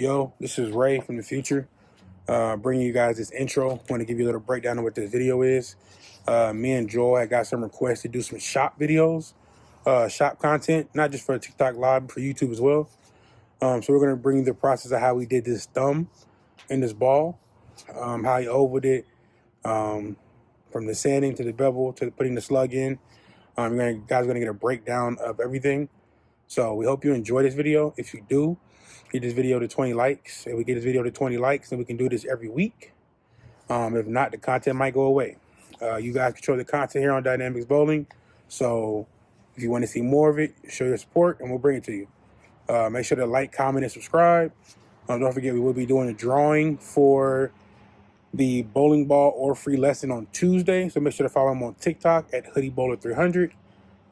Yo, this is Ray from the future, bringing you guys this intro. Want to give you a little breakdown of what this video is. Me and Joel had got some requests to do some shop videos, shop content, not just for TikTok Live, but for YouTube as well. So we're going to bring you the process of how we did this thumb and this ball, how he ovaled it, from the sanding to the bevel to putting the slug in. Guys are going to get a breakdown of everything. So we hope you enjoy this video. If you do, get this video to 20 likes. If we get this video to 20 likes, then we can do this every week. If not, the content might go away. You guys control the content here on Dynamics Bowling. So if you want to see more of it, show your support and we'll bring it to you. Make sure to like, comment, and subscribe. Don't forget, we will be doing a drawing for the bowling ball or free lesson on Tuesday. So make sure to follow him on TikTok at HoodieBowler300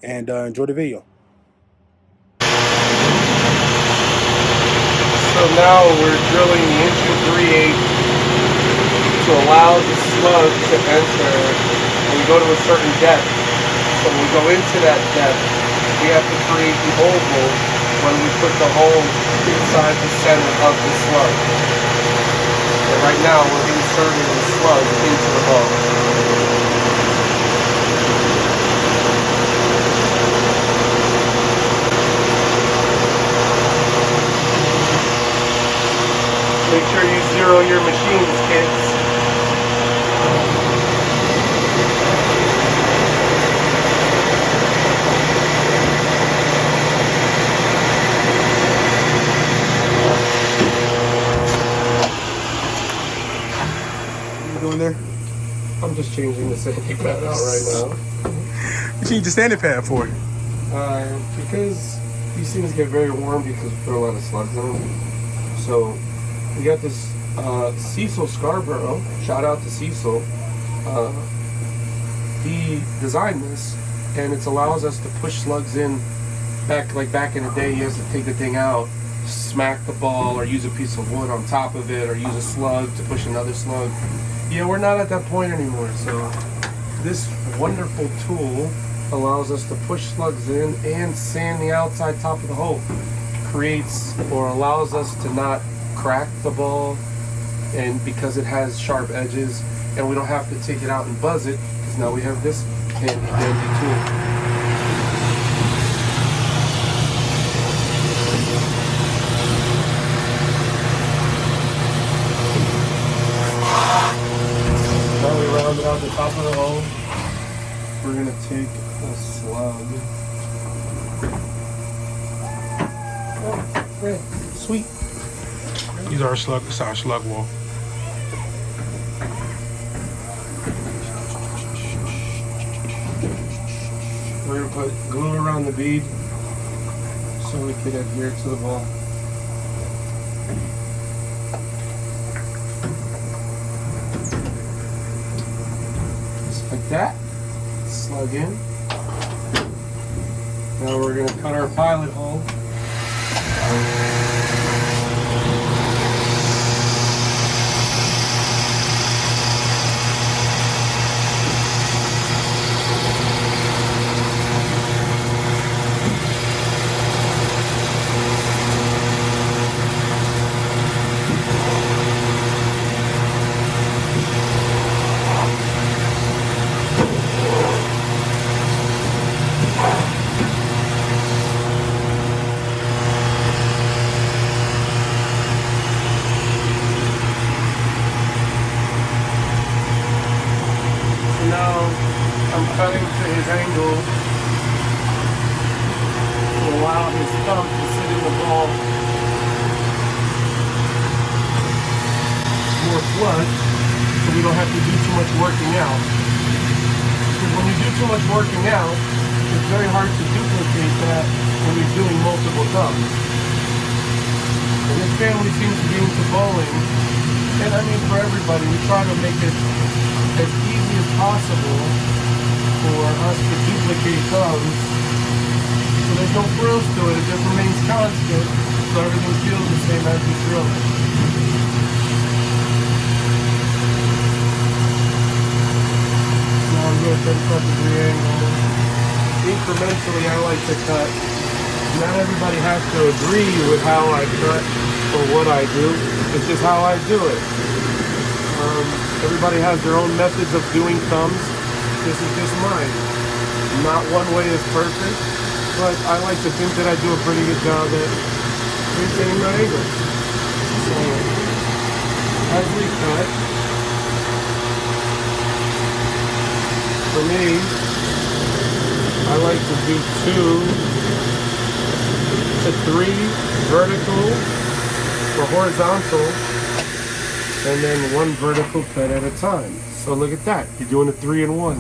and enjoy the video. So now we're drilling the 1 3/8 to allow the slug to enter, and we go to a certain depth. So when we go into that depth, we have to create the oval when we put the hole inside the center of the slug. So right now we're inserting the slug into the ball. Make sure you zero your machines, kids. What are you doing there? I'm just changing the safety pad out right now. What you need the sanding pad for? Because these things get very warm because we put a lot of slugs in them. So we got this Cecil Scarborough. Shout out to Cecil. He designed this, and it allows us to push slugs in. Back in the day, you used to take the thing out, smack the ball, or use a piece of wood on top of it, or use a slug to push another slug. Yeah, we're not at that point anymore. So this wonderful tool allows us to push slugs in and sand the outside top of the hole. Creates or allows us to not crack the ball, and because it has sharp edges, and we don't have to take it out and buzz it because now we have this handy dandy tool. Now we rounded out the top of the hole. We're gonna take a slug. Oh, great, sweet. These are our slug. This is our slug wall. We're gonna put glue around the bead so we can adhere to the ball. Just like that. Slug in. Now we're gonna cut our pilot hole. Now I'm cutting to his angle to allow his thumb to sit in the ball more flush, so we don't have to do too much working out. Because when you do too much working out, it's very hard to duplicate that when you're doing multiple thumbs. And this family seems to be into bowling, and I mean for everybody, we try to make it as easy as possible for us to duplicate thumbs. So there's no frills to it, it just remains constant, so everything feels the same as you drill it. Now I'm doing 35-degree angle. Incrementally I like to cut. Not everybody has to agree with how I cut. for what I do. It's just how I do it. Everybody has their own methods of doing thumbs. This is just mine. Not one way is perfect, but I like to think that I do a pretty good job at maintaining my angle. So, as we cut, for me, I like to do 2 to 3 vertical or horizontal, and then 1 vertical cut at a time. So look at that. You're doing a 3-in-1.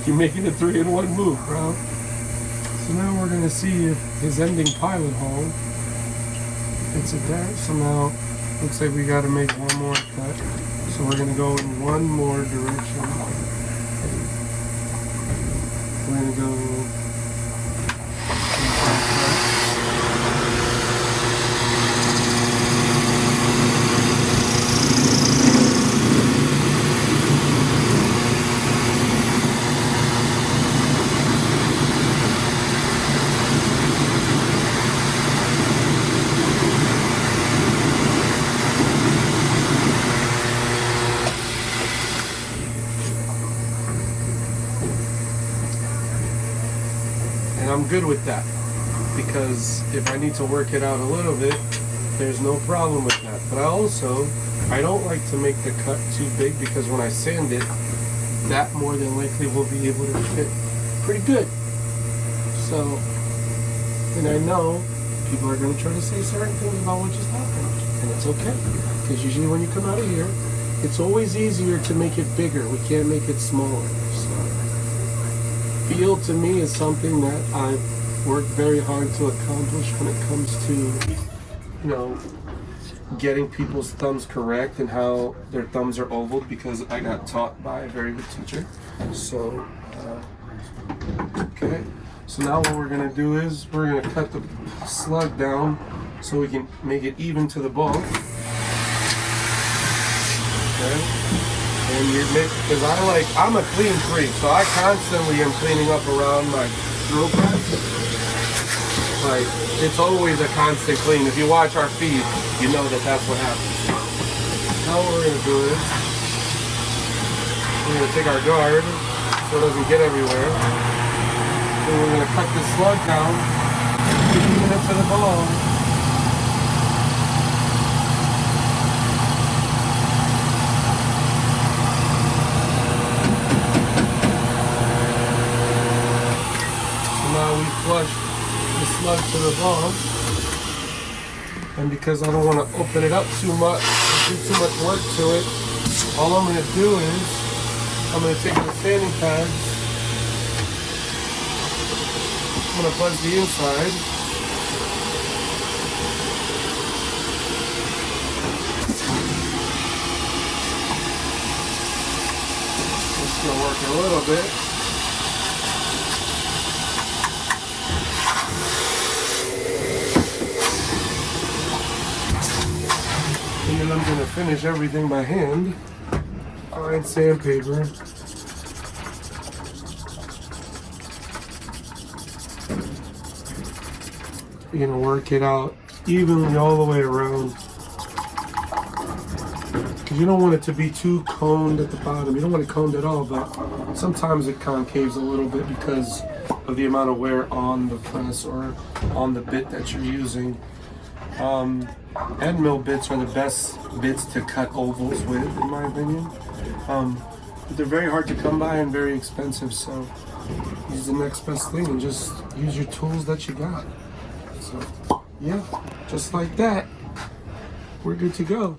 You're making a 3-in-1 move, bro. So now we're gonna see if his ending pilot hole fits it there. So now looks like we gotta make 1 more cut. So we're gonna go in 1 more direction. We're gonna go. And I'm good with that, because if I need to work it out a little bit, there's no problem with that. But I don't like to make the cut too big, because when I sand it, that more than likely will be able to fit pretty good. So, and I know people are going to try to say certain things about what just happened, and it's okay, because usually when you come out of here, it's always easier to make it bigger. We can't make it smaller. So, feel to me is something that I've worked very hard to accomplish when it comes to, getting people's thumbs correct and how their thumbs are ovaled, because I got taught by a very good teacher. So, okay. So now what we're gonna do is we're gonna cut the slug down so we can make it even to the ball. Okay. And you make, because I'm a clean freak, so I constantly am cleaning up around my drill pads. Like, it's always a constant clean. If you watch our feed, you know that that's what happens. Now what we're gonna do is, we're gonna take our guard so it doesn't get everywhere. And we're gonna cut this slug down, even it to the ball. Now we flush the slug to the ball, and because I don't want to open it up too much, do too much work to it, all I'm going to do is I'm going to take the sanding pads, I'm going to fuzz the inside, just going to work a little bit. And then I'm going to finish everything by hand. Fine sandpaper. You're going to work it out evenly all the way around. Because you don't want it to be too coned at the bottom. You don't want it coned at all, but sometimes it concaves a little bit because of the amount of wear on the press or on the bit that you're using. End mill bits are the best bits to cut ovals with, in my opinion. But they're very hard to come by and very expensive, so use the next best thing and just use your tools that you got. So, yeah, just like that, we're good to go.